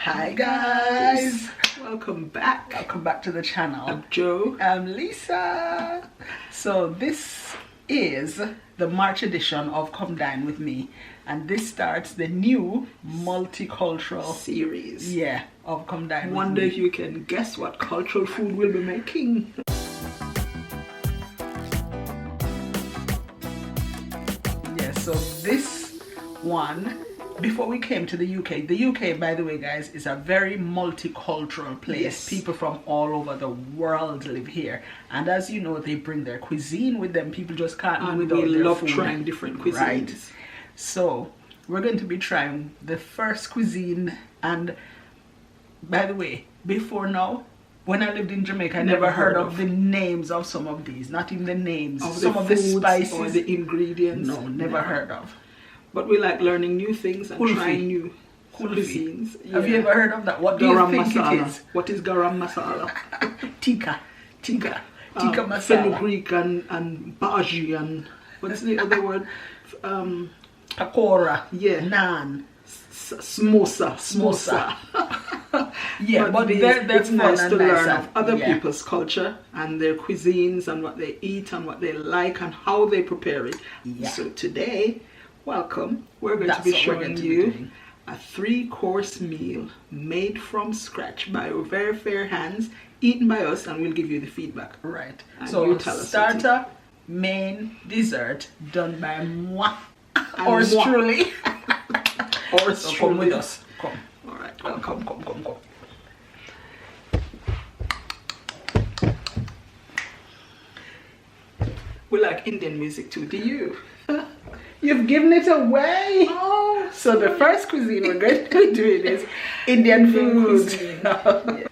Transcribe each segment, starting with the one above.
Hi guys! Welcome back. Welcome back to the channel. I'm Joe. I'm Lisa. So this is the March edition of Come Dine With Me, and this starts the new multicultural series. Yeah, of Come Dine With Me. Wonder if you can guess what cultural food we'll be making. Yeah, so this one, before we came to the UK, by the way guys, is a very multicultural place. Yes. People from all over the world live here, and as you know, they bring their cuisine with them. People just can't live without we their love food. trying different cuisines. Right. So we're going to be trying the first cuisine, and by the way, before now, when I lived in Jamaica, I never heard of the names of some of these, not even the names Of some the of the foods spices or the ingredients. No, never heard of. But we like learning new things and Kulfi. trying new Kulfi. cuisines. Have you ever heard of that? What do you Garam think masala. it is? What is garam masala? Tikka masala. Fenugreek and bhaji and what's the other word? Pakora. Yeah. Naan. Smosa. Yeah, but it's nice to learn nice of other people's culture and their cuisines and what they eat and what they like and how they prepare it. Yeah. So today, welcome. We're going That's to be what we're showing going to be you doing. a 3-course meal made from scratch by our very fair hands, eaten by us, and we'll give you the feedback. Right. And So you tell us starter, main, dessert, done by moi. And Or moi. truly. Or So come with us. Come. All right. Come. We like Indian music too. Do you? You've given it away. Oh, So the first cuisine we're going to be doing is Indian food. cuisine. Yeah.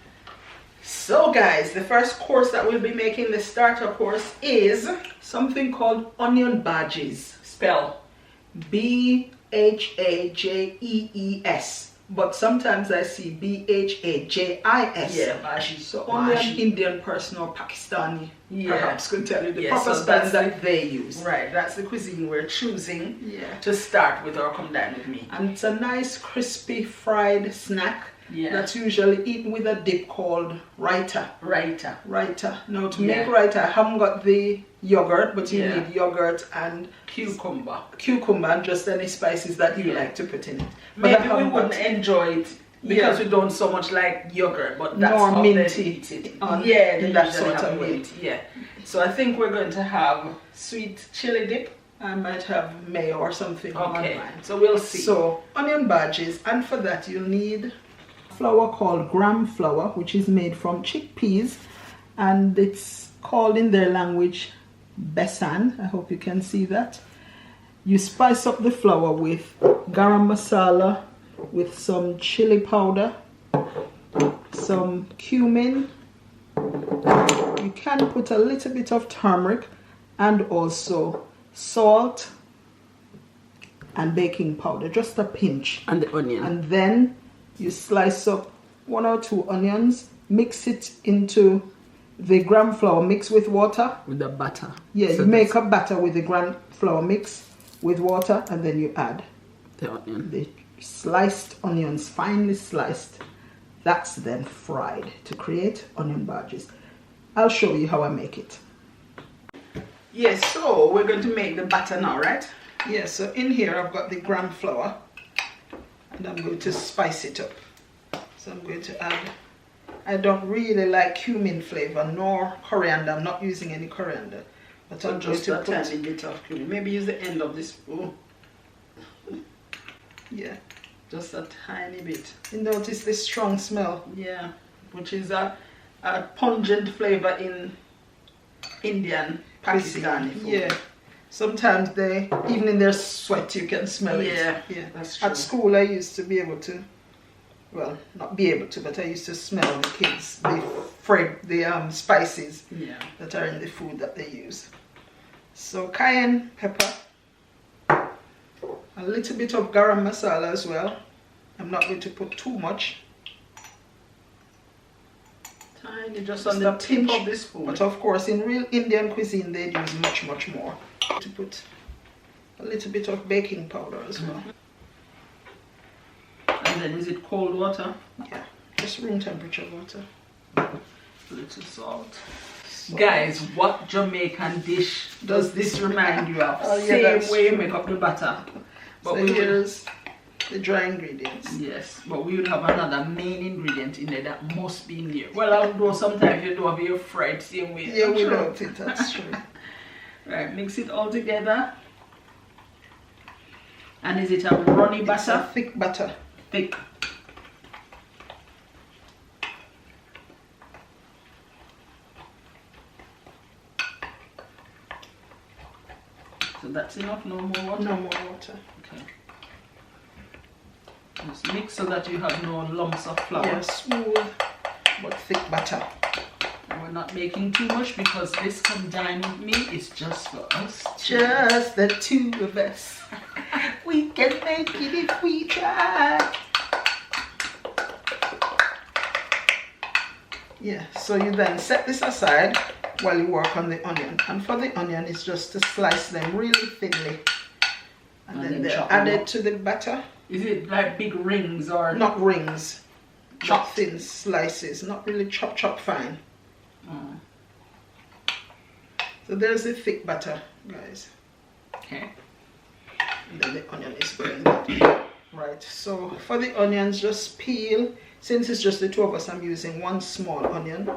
So guys, the first course that we'll be making, the starter course, is Something called onion bhajis. spell Bhajees, but sometimes I see Bhajis. bhaji. So only an Indian person or Pakistani perhaps could tell you the proper so spelling that's that they use. Right, that's the cuisine we're choosing Yeah. to start with our Come Dine With Me. And it's a nice crispy fried snack Yeah. that's usually eaten with a dip called raita. Raita. Now to Yeah. make raita, I haven't got the yogurt, but you Yeah. need yogurt and Cucumber. and just any spices that you like to put in it. But I Maybe we haven't wouldn't got- enjoy it because Yeah. we don't so much like yogurt, but that's Nor how minty they eat it. on- Yeah, in they that usually sort have of way. mint. Yeah. So I think we're going to have sweet chili dip. I might have mayo or something on Okay. mine. So we'll see. So onion bhajis, and for that you'll need flour called gram flour, which is made from chickpeas, and it's called in their language besan. I hope you can see that. You spice up the flour with garam masala, with some chili powder, some cumin. You can put a little bit of turmeric, and also salt and baking powder, just a pinch. and the onion. And then you slice up 1 or 2 onions, mix it into the gram flour mix with water. with the butter. Yeah, So you make a batter with the gram flour mix with water, and then you add the onion. the sliced onions, finely sliced. That's then fried to create onion bhajis. I'll show you how I make it. Yes, so we're going to make the batter now, right? Yeah, so in here I've got the gram flour, and I'm going to spice it up. So I'm going to add, I don't really like cumin flavor nor coriander. I'm not using any coriander, but I'm going Just to a put, tiny bit of cumin. Maybe use the end of the spoon. yeah. Just a tiny bit. You notice this strong smell? Yeah, which is a pungent flavor in Indian, Pakistani food. Yeah. Sometimes they, even in their sweat, you can smell it. Yeah, that's true. At school, I used to be able to, well, not be able to, but I used to smell the kids, the spices Yeah. that are in the food that they use. So cayenne pepper, a little bit of garam masala as well. I'm not going to put too much. Tiny, just on the tip of the spoon. But of course, in real Indian cuisine, they use much more. To put a little bit of baking powder as well. And And then is it cold water? Yeah, just room temperature water. A little salt. Guys, what Jamaican dish does this remind you of? Oh, yeah, Same way you make up the batter. But so here's the dry ingredients. Yes, but we would have another main ingredient in there that must be in there. Well, although sometimes you don't have your fried same way. Yeah, we don't it, that's true. Right, mix it all together. And is it a runny batter? It's a thick batter. Thick. So that's enough, no more water? No more water. Okay. Just mix so that you have no lumps of flour. Yeah, smooth but thick batter. And we're not making too much because this Come Dine With Me is just for us. Just the two of us. We can make it if we try. Yeah, so you then set this aside while you work on the onion. And for the onion, it's just to slice them really thinly. And then they're added to the batter. Is it like big rings or? Not rings. Chop thin slices. Not really chop fine. So there's the thick batter, guys. Okay. And then the onion is blended. Right, so for the onions, just peel. Since it's just the two of us, I'm using one small onion.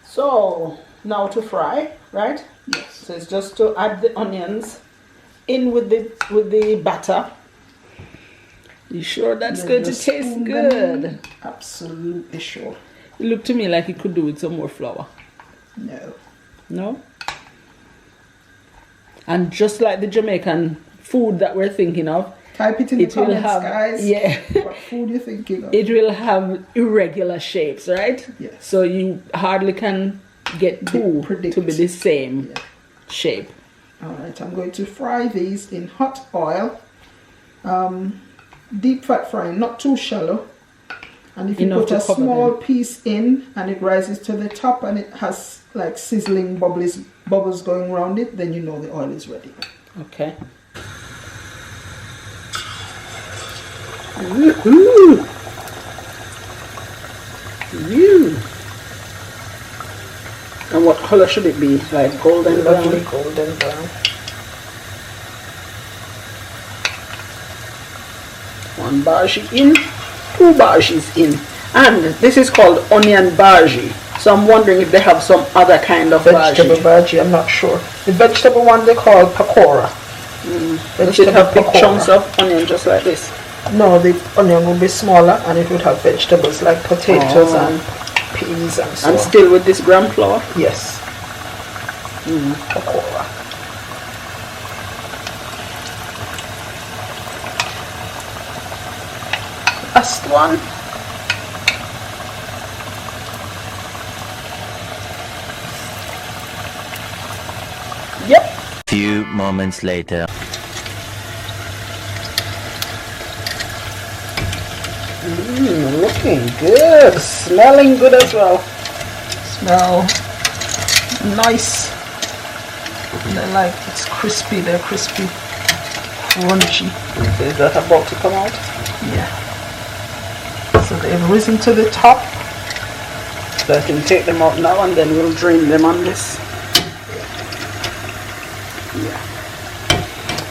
So now to fry, right? Yes. So it's just to add the onions in with the batter. You sure that's going to taste good? Absolutely sure. It looked to me like it could do with some more flour. No. No? And just like the Jamaican food that we're thinking of, type it in the comments, guys. Yeah. What food you're thinking of? It will have irregular shapes, right? Yes. So you hardly can get two to be the same shape. Alright, I'm going to fry these in hot oil. Deep fat frying, not too shallow. And if you put a small piece in and it rises to the top and it has like sizzling bubbles going around it, then you know the oil is ready. Okay. Woohoo! Woo! And what color should it be? Like golden brown? Lovely golden brown. One bhaji in, two bhajis in. And this is called onion bhaji. So I'm wondering if they have some other kind of vegetable bhaji. I'm not sure. The vegetable one they call pakora. Does it have big chunks of onion just like this? No, the onion will be smaller and it would have vegetables like potatoes and peas and so on. And still with this gram flour? Yes. Pakora. Last one. Yep. Few moments later. Looking good, smelling good as well. Smell nice. They're like, it's crispy, they're crispy, crunchy. Is that about to come out? Yeah. So they've risen to the top. So I can take them out now and then we'll drain them on this. Yeah.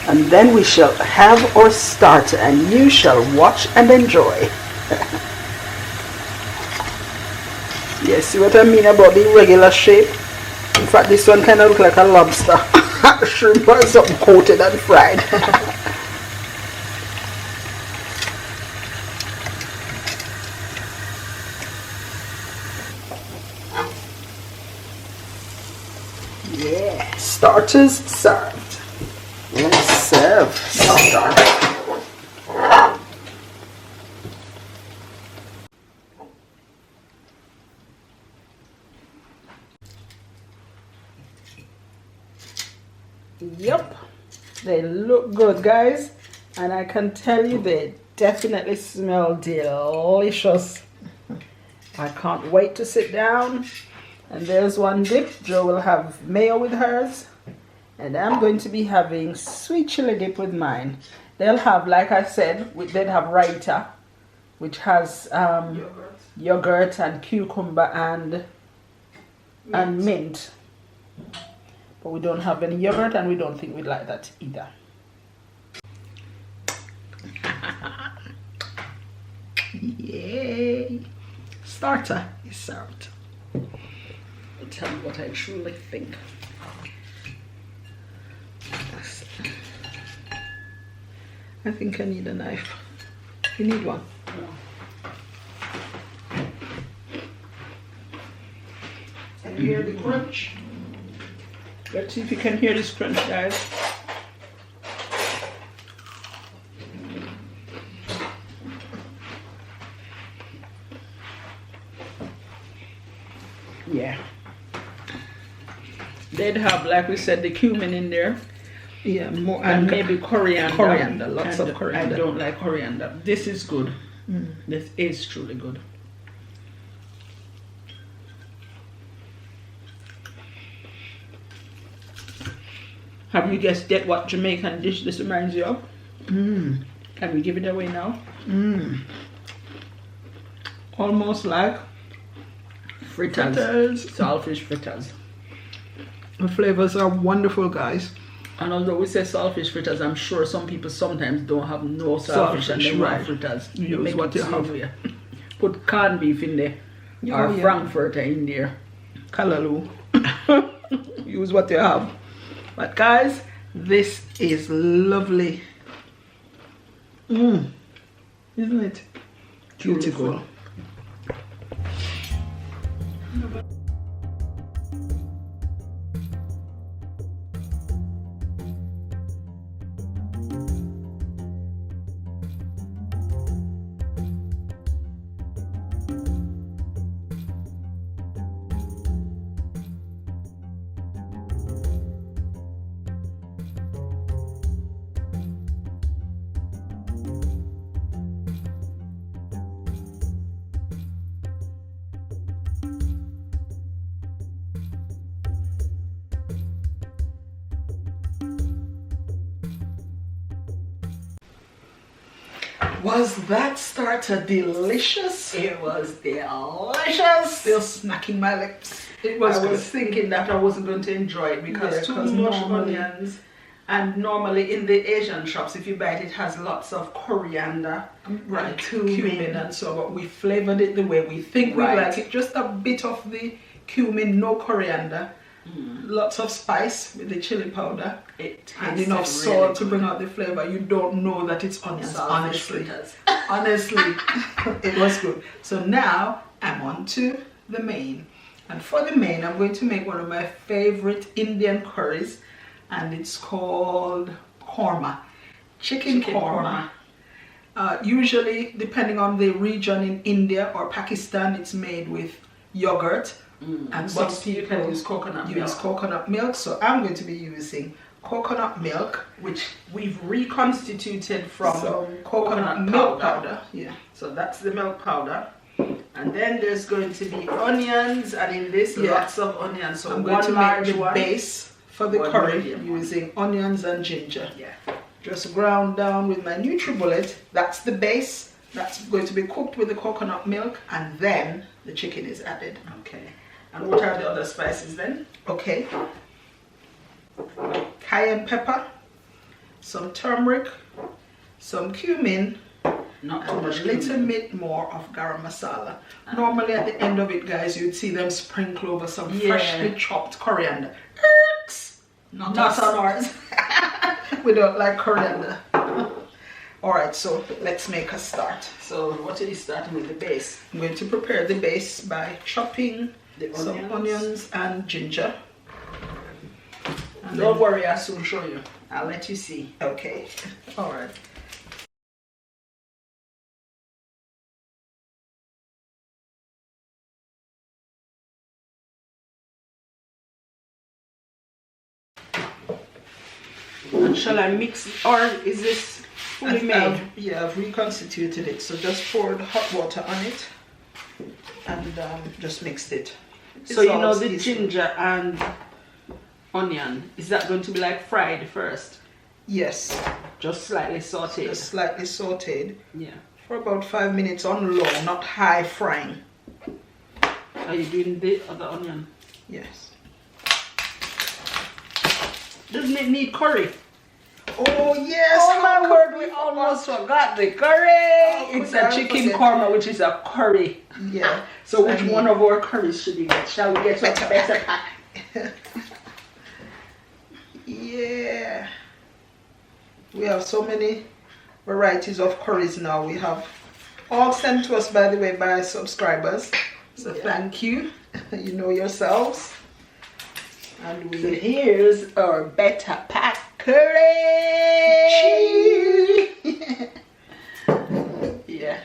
And then we shall have our starter and you shall watch and enjoy. Yeah, see what I mean about the irregular shape? In fact, this one kind of looks like a lobster. Shrimp or something coated and fried. Yeah, starters served. Let's serve starter. Yep, they look good, guys, and I can tell you they definitely smell delicious. I can't wait to sit down. And there's one dip. Joe will have mayo with hers, and I'm going to be having sweet chili dip with mine. They'll have, like I said, they'd have raita, which has yogurt and cucumber and mint. But we don't have any yogurt, and we don't think we'd like that either. Yay! Starter is served. I'll tell you what I truly think. I think I need a knife. You need one? No. Can you hear the crunch? Let's see if you can hear this crunch, guys. Yeah. They'd have, like we said, the cumin in there. Yeah, more and maybe coriander. Coriander, lots of coriander. I don't like coriander. This is good. This is truly good. Have you guessed yet what Jamaican dish this reminds you of? Can we give it away now? Almost like fritters. Saltfish fritters. The flavors are wonderful, guys. And although we say saltfish fritters, I'm sure some people sometimes don't have no saltfish and they want fritters. You use what you have. Put corned beef in there, or frankfurter in there. Callaloo. Use what you have. But guys, this is lovely. Isn't it? Beautiful. Was that starter delicious? It was delicious. Still smacking my lips. It was. I was thinking that I wasn't going to enjoy it because too much onions. And normally in the Asian shops, if you buy it, it has lots of coriander, and cumin and so on. But we flavored it the way we think we like it. Just a bit of the cumin, no coriander. Lots of spice with the chili powder and enough salt to bring out the flavor. You don't know that it's onions, honestly. Honestly, it was good. So now I'm on to the main. And for the main, I'm going to make one of my favorite Indian curries, and it's called korma. Chicken korma. Usually, depending on the region in India or Pakistan, it's made with yogurt. And some people can use coconut milk. So I'm going to be using coconut milk, which we've reconstituted from coconut milk powder. Yeah, so that's the milk powder. And then there's going to be onions, and in this lots of onions. So I'm going to make the base for the curry using onions and ginger. Yeah, just ground down with my NutriBullet. That's the base. That's going to be cooked with the coconut milk, and then the chicken is added. Okay. And what are the other spices then? Okay. Cayenne pepper, some turmeric, some cumin, and a little bit more of garam masala. Normally at the end of it, guys, you'd see them sprinkle over some freshly chopped coriander. Not on ours. We don't like coriander. Alright, so let's make a start. So what are you starting with the base? I'm going to prepare the base by chopping some onions and ginger. And don't worry, I'll soon show you. I'll let you see. Okay. Alright. And shall I mix it, or is this fully made? Yeah, I've reconstituted it. So just poured hot water on it and just mixed it. So you know the ginger and onion, is that going to be like fried first? Yes. Just slightly sauteed? Just slightly sauteed. Yeah. For about 5 minutes on low, not high frying. Are you doing the other onion? Yes. Doesn't it need curry? Oh yes! Oh my word, we almost forgot the curry! It's a chicken korma, which is a curry. Yeah. So which one of our curries should we get? Shall we get a better pack? Yeah. We have so many varieties of curries now. We have all sent to us, by the way, by subscribers. So thank you. You know yourselves. And so here's our better pack curry. Yeah.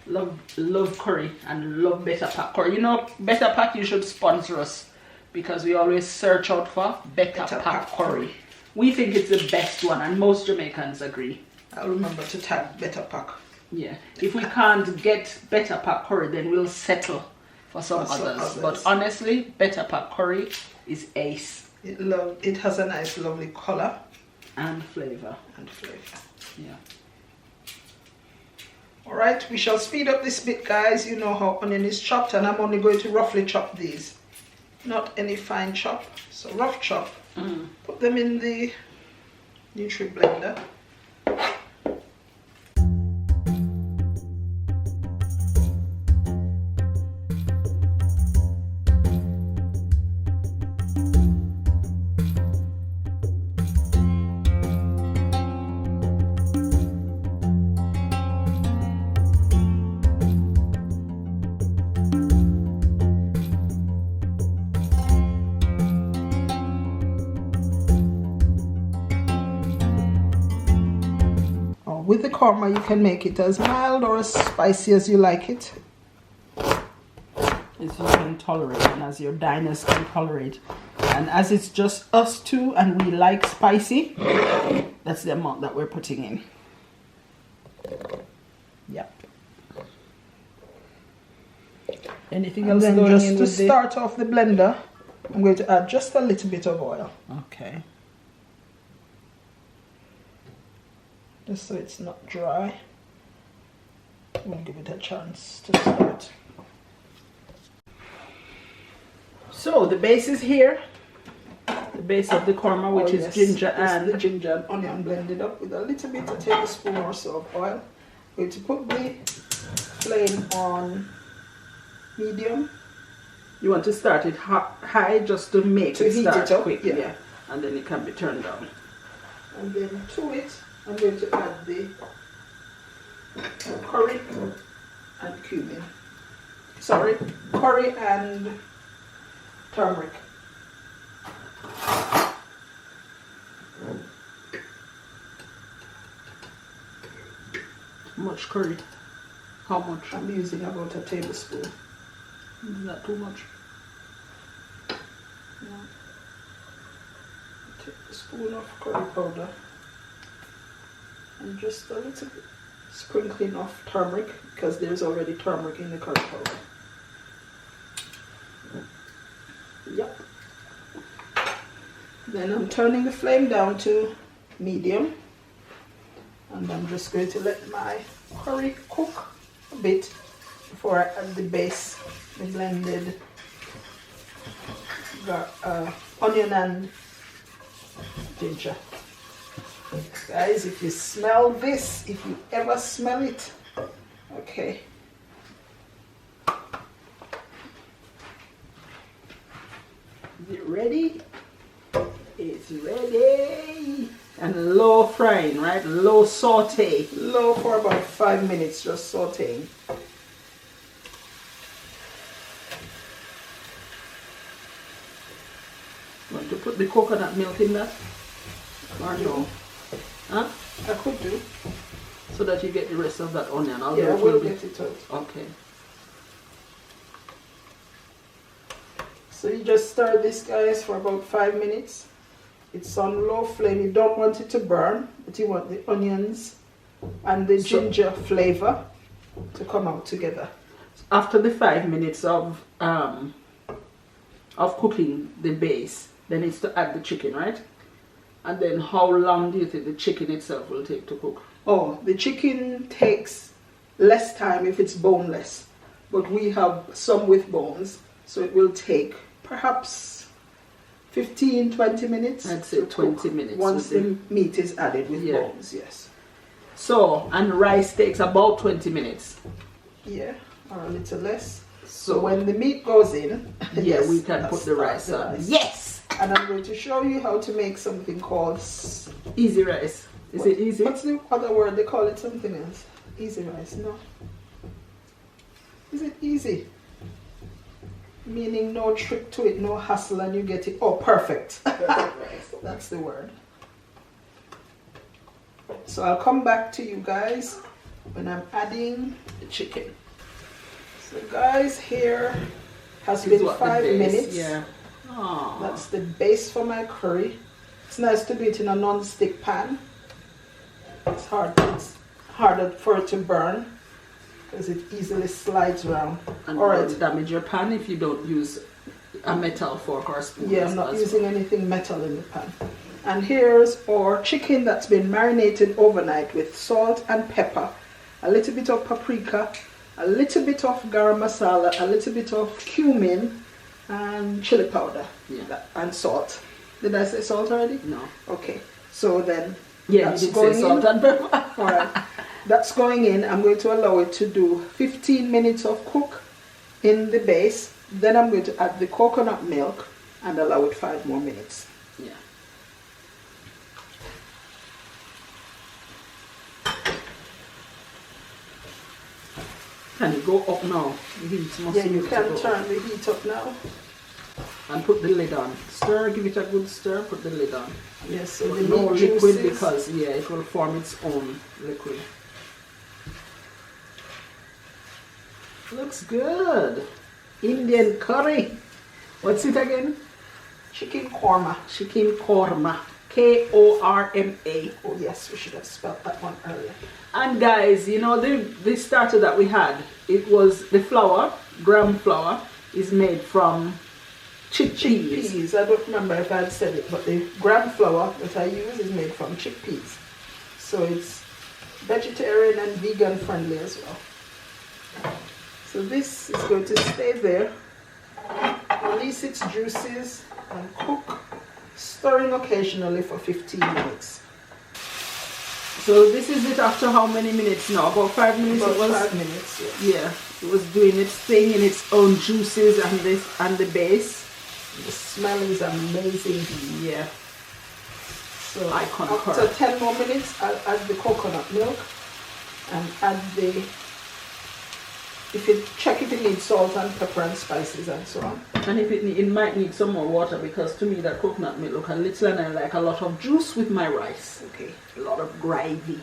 Love curry and love Better Pack curry. You know, Better Pack, you should sponsor us because we always search out for Better Pack curry. We think it's the best one, and most Jamaicans agree. I'll remember to tag Better Pack. Yeah. If we can't get Better Pack curry, then we'll settle for some others. But honestly, Better Pack curry is ace. It has a nice, lovely color and flavor. Yeah. All right, we shall speed up this bit, guys. You know how onion is chopped, and I'm only going to roughly chop these, not any fine chop. So rough chop. Put them in the Nutri blender. With the korma, you can make it as mild or as spicy as you like it. As you can tolerate and as your diners can tolerate. And as it's just us two and we like spicy, that's the amount that we're putting in. Yep. Anything else going just in to start off the blender, I'm going to add just a little bit of oil. Okay. Just so it's not dry. We'll give it a chance to start. So the base is here. The base of the korma, which is ginger and the ginger and onion blended up with a little bit, a tablespoon or so of oil. I'm going to put the flame on medium. You want to start it high just to make it start quick, yeah. And then it can be turned down. And then to it, I'm going to add the curry and cumin. Sorry, curry and turmeric. Much curry? How much? I'm using about a tablespoon. Is that too much? No. A tablespoon of curry powder. And just a little bit sprinkling of turmeric, because there's already turmeric in the curry powder. Yep. Then I'm turning the flame down to medium, and I'm just going to let my curry cook a bit before I add the base, the blended onion and ginger. Guys, if you smell this, if you ever smell it, okay. Is it ready? It's ready. And low frying, right? Low saute. Low for about 5 minutes, just sauteing. Want to put the coconut milk in that? Or no? Huh? I could do. So that you get the rest of that onion. Yeah, I will get it out. Okay. So you just stir this, guys, for about 5 minutes. It's on low flame. You don't want it to burn, but you want the onions and the ginger flavor to come out together. After the 5 minutes of cooking the base, then it's to add the chicken, right? And then how long do you think the chicken itself will take to cook? Oh, the chicken takes less time if it's boneless, but we have some with bones, so it will take perhaps 15-20 minutes. I'd say 20 minutes. Once the meat is added with bones, yes. So, and rice takes about 20 minutes. Yeah, or a little less. So when the meat goes in, yes, we can put the rice on. Yes! And I'm going to show you how to make something called easy rice. Is it easy? What's the other word? They call it something else. Easy rice, no. Is it easy? Meaning no trick to it, no hassle, and you get it. Oh, perfect. That's the word. So I'll come back to you guys when I'm adding the chicken. So guys, here has been 5 minutes. Yeah. Aww. That's the base for my curry. It's nice to do it in a non-stick pan. It's harder for it to burn because it easily slides around. And it will damage your pan if you don't use a metal fork or spoon. Yeah, I'm not using anything metal in the pan. And here's our chicken that's been marinated overnight with salt and pepper, a little bit of paprika, a little bit of garam masala, a little bit of cumin, and chili powder, and salt. Did I say salt already? No. Okay. So then, that's going salt and pepper. All right. That's going in. I'm going to allow it to do 15 minutes of cook in the base. Then I'm going to add the coconut milk and allow it 5 more minutes. Yeah. Can you go up now? The heat must you can turn the heat up now. And put the lid on. Stir, give it a good stir, put the lid on. Yes, so but no liquid because it will form its own liquid. Looks good. Indian curry. What's it again? Chicken korma. Chicken korma. K-O-R-M-A. Oh yes, we should have spelled that one earlier. And guys, you know, the starter that we had, it was the flour, gram flour, is made from chickpeas. I don't remember if I had said it, but the gram flour that I use is made from chickpeas. So it's vegetarian and vegan friendly as well. So this is going to stay there, release its juices and cook, stirring occasionally for 15 minutes. So this is it after how many minutes now? About 5 minutes? About 5 minutes, yeah. It was doing its thing in its own juices and the base. The smell is amazing. Yeah. So I concur. After 10 more minutes, I'll add the coconut milk and add check if it needs salt and pepper and spices and so on. And if it might need some more water, because to me that coconut milk look a little, and I like a lot of juice with my rice. Okay. A lot of gravy.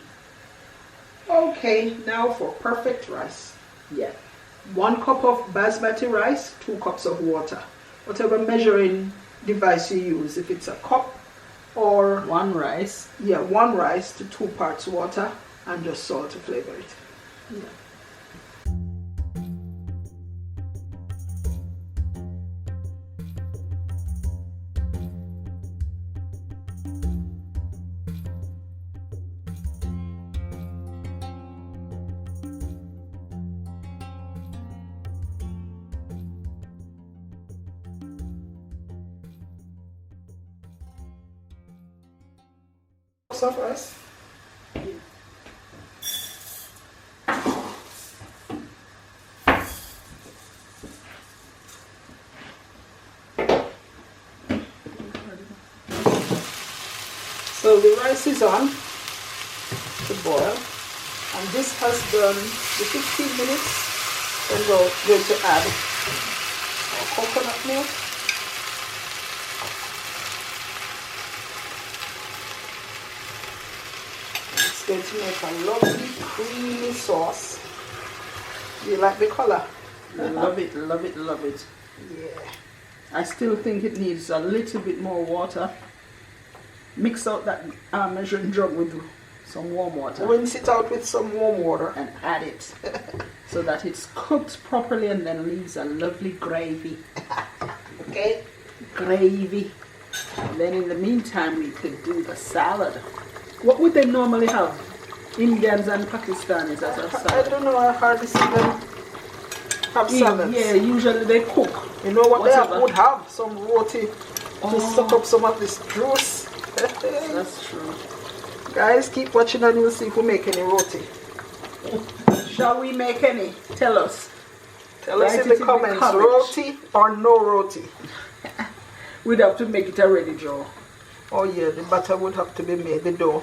Okay, now for perfect rice. Yeah. 1 cup of basmati rice, 2 cups of water. Whatever measuring device you use, if it's a cup or 1 rice. Yeah, 1 rice to 2 parts water and just salt to flavor it. Yeah. Of rice. So the rice is on to boil, and this has done the 15 minutes. Then we're going to add our coconut milk. Going to make a lovely creamy sauce. Do you like the color? Love it, love it, love it. Yeah. I still think it needs a little bit more water. Mix out that measuring jug with some warm water. Rinse it out with some warm water. And add it so that it's cooked properly and then leaves a lovely gravy. Okay? Gravy. And then in the meantime, we could do the salad. What would they normally have? Indians and Pakistanis as a salad? I don't know, I hardly see them have salads. Yeah, usually they cook. You know what Whatever. they would have? Some roti to suck up some of this juice. That's true. Guys, keep watching and you'll see if we make any roti. Shall we make any? Tell us. Tell us in the comments, roti or no roti? We'd have to make it a ready dough. Oh yeah, the batter would have to be made, the dough.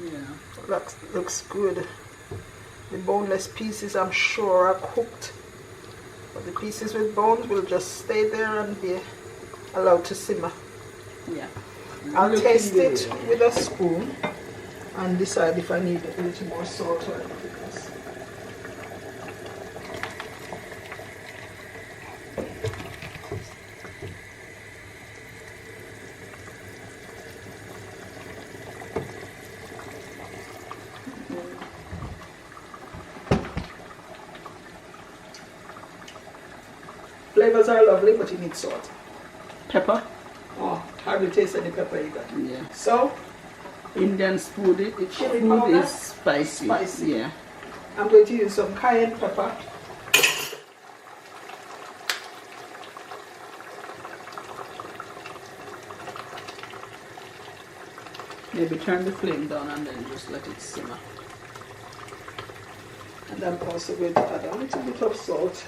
Yeah. That looks good. The boneless pieces, I'm sure, are cooked. But the pieces with bones will just stay there and be allowed to simmer. Yeah. I'll taste it with a spoon and decide if I need a little more salt or anything else. Flavors are lovely, but you need salt. Pepper? Oh, hardly taste any pepper either. Yeah. So, Indian food, Chili food powder? is spicy. Spicy. Yeah. I'm going to use some cayenne pepper. Maybe turn the flame down and then just let it simmer. And I'm also going to add a little bit of salt.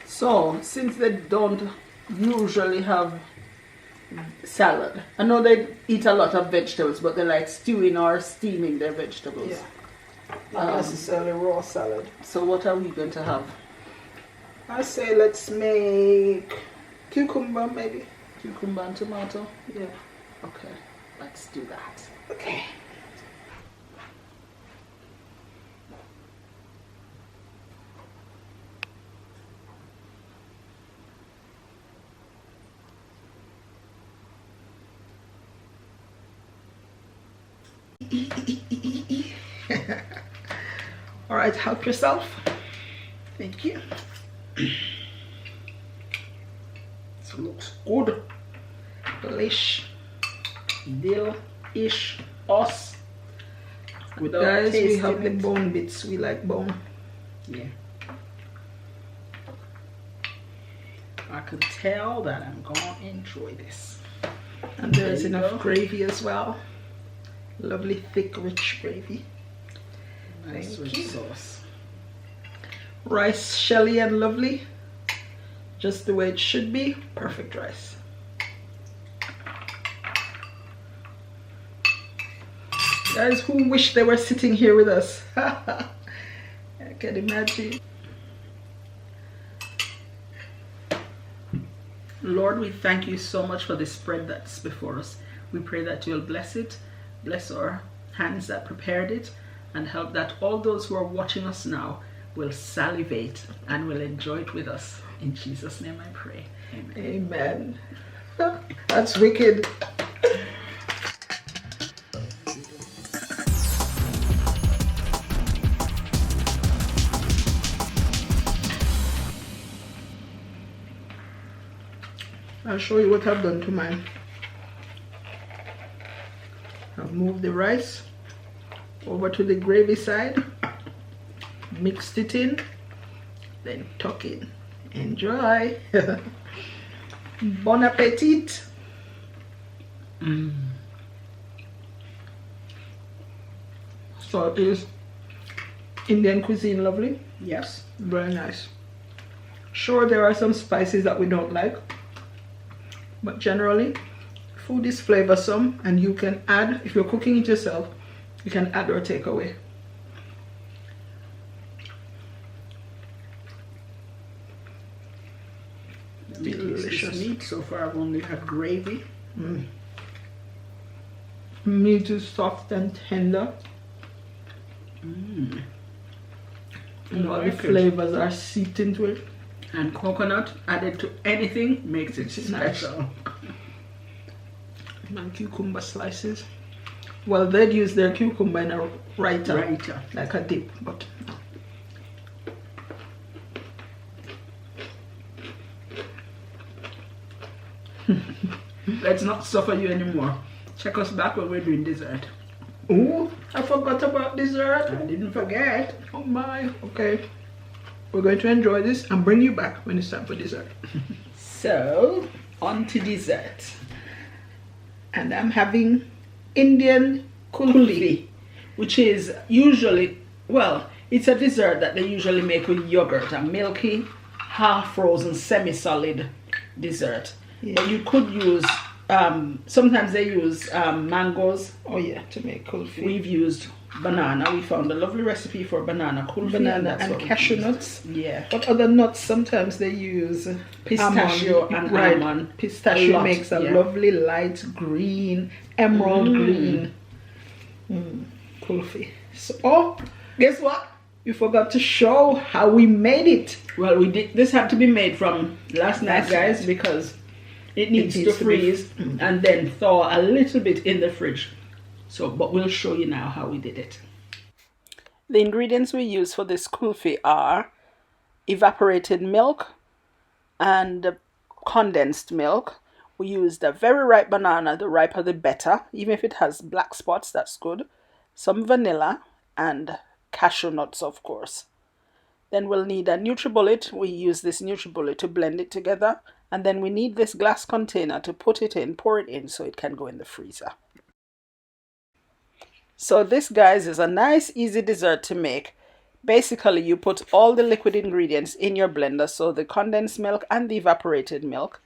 So, since they don't usually have salad, I know they eat a lot of vegetables, but they like stewing or steaming their vegetables. Yeah. Not necessarily raw salad. So what are we going to have? I say let's make cucumber maybe. Cucumber and tomato? Yeah. Okay, let's do that. Okay. All right, help yourself. Thank you. This looks good. Delish. Dill-ish us. Without Guys, we tasting have the it. bone bits. We like bone. Yeah. I could tell that I'm gonna enjoy this. And there's There you enough go. gravy as well. Lovely, thick, rich gravy. Nice Thank rich you. sauce. Rice shelly and lovely. Just the way it should be. Perfect rice. Guys, who wish they were sitting here with us? I can imagine. Lord, we thank you so much for this spread that's before us. We pray that you'll bless it, bless our hands that prepared it, and help that all those who are watching us now will salivate and will enjoy it with us. In Jesus' name I pray. Amen. Amen. That's wicked. I'll show you what I've done to mine. I've moved the rice over to the gravy side, mixed it in, then tuck in. Enjoy. Bon appetit. So it is Indian cuisine lovely. Yes. Very nice. Sure, there are some spices that we don't like, but generally food is flavorsome, and you can add, if you're cooking it yourself, you can add or take away. Delicious meat. So far I've only had gravy. Meat is soft and tender. Mm. And all the flavors are seeped into it. And coconut added to anything makes it special. And cucumber slices. Well, they'd use their cucumber in a raita. Like a dip, but let's not suffer you anymore. Check us back when we're doing dessert. oh, I forgot about dessert. I didn't forget. Oh my. Okay, we're going to enjoy this and bring you back when it's time for dessert. So, on to dessert. And I'm having Indian kulfi, which is usually, well, it's a dessert that they usually make with yogurt, a milky, half-frozen, semi-solid dessert. Yeah. But you could use, sometimes they use mangoes. Oh yeah, to make kulfi. We've used banana. We found a lovely recipe for banana kulfi. Banana and cashew nuts. Yeah. But other nuts, sometimes they use Pistachio almond. and Right. almond. Pistachio makes a lovely light green, emerald green kulfi. So, oh, guess what? We forgot to show how we made it. Well, we did. This had to be made from last night, guys, because it needs to freeze and then thaw a little bit in the fridge. So, but we'll show you now how we did it. The ingredients we use for this kulfi are evaporated milk and condensed milk. We used a very ripe banana, the riper the better. Even if it has black spots, that's good. Some vanilla and cashew nuts, of course. Then we'll need a NutriBullet. We use this NutriBullet to blend it together. And then we need this glass container to put it in, pour it in so it can go in the freezer. So this, guys, is a nice, easy dessert to make. Basically, you put all the liquid ingredients in your blender, so the condensed milk and the evaporated milk.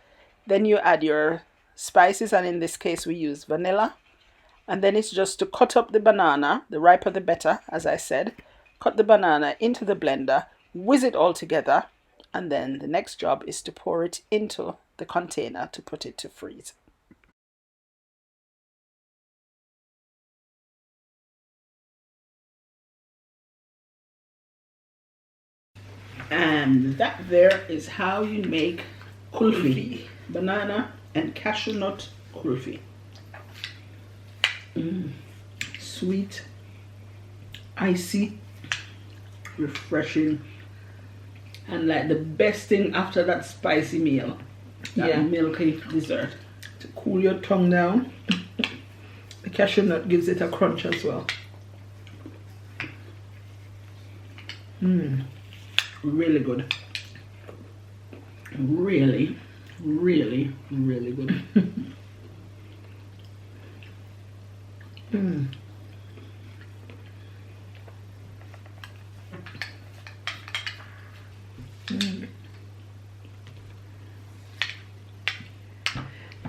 Then you add your spices, and in this case, we use vanilla. And then it's just to cut up the banana, the riper the better, as I said. Cut the banana into the blender, whiz it all together, and then the next job is to pour it into the container to put it to freeze. And that there is how you make kulfi, banana and cashew nut kulfi. Sweet, icy, refreshing, and like the best thing after that spicy meal, that milky dessert. To cool your tongue down. The cashew nut gives it a crunch as well. Really good. Really, really, really good.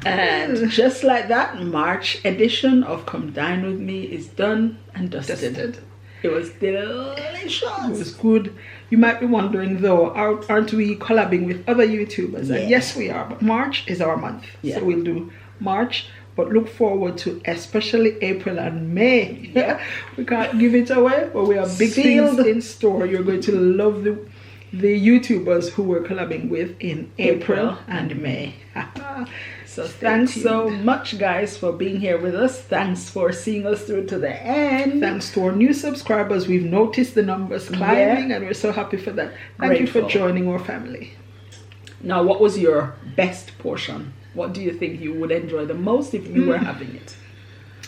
And just like that, March edition of Come Dine With Me is done and dusted. It was delicious. It was good. You might be wondering though, aren't we collabing with other YouTubers? Yeah. And yes, we are. But March is our month. Yeah. So we'll do March. But look forward to especially April and May. Yeah. We can't give it away, but we have big things in store. You're going to love the YouTubers who we're collabing with in April and May. So thanks so much, guys, for being here with us. Thanks for seeing us through to the end. Thanks to our new subscribers. We've noticed the numbers climbing, and we're so happy for that. Thank you for joining our family. Now, what was your best portion? What do you think you would enjoy the most if you were having it?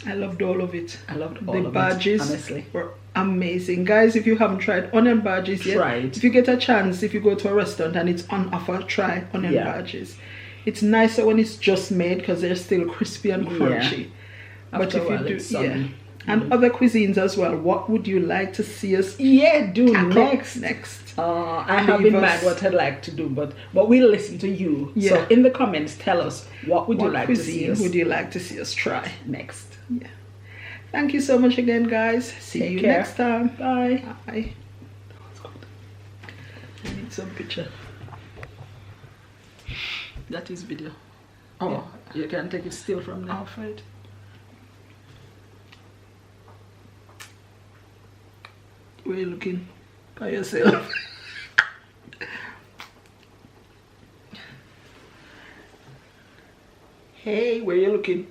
I loved all of it. I loved all of it, the badges honestly. Were amazing. Guys, if you haven't tried onion badges yet, try it. If you get a chance, if you go to a restaurant and it's on offer, try onion badges. It's nicer when it's just made because they're still crispy and crunchy. But if you do, and other cuisines as well, what would you like to see us do next? I have in mind what I'd like to do, but we'll listen to you. So in the comments, tell us what would you like to see us. Would you like to see us try next? Yeah. Thank you so much again, guys. See you next time. Bye. Bye. I need some picture. That is video. Oh, you can take it still from there. Off it. Where you looking? By yourself. Hey, where you looking?